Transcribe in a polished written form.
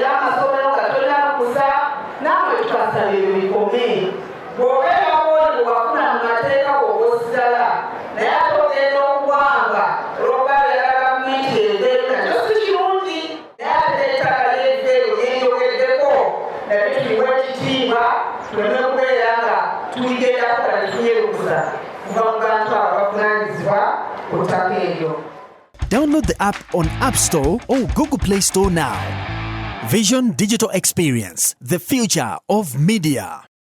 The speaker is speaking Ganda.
era amasomero nga tonakusa nawe tukasaba ebyo bikome. Bw'obeerawo bwewafuna mu mateeka g'obositala naye ate ogenda okuwanga olw'okubeera gavumenti eveeyo nakyo si kirungi. Naye ate ettaka ly'eveeyo lyenjogeddeko nabyo tuliwo ekitiibwa tuleme kubeera nga tuligendako kala tuyerukusa kuva mu bantu abo bavunaanyizibwa ku ttaka eryo. Download the app on App Store or Google Play Store now. Vision Digital Experience, the future of media.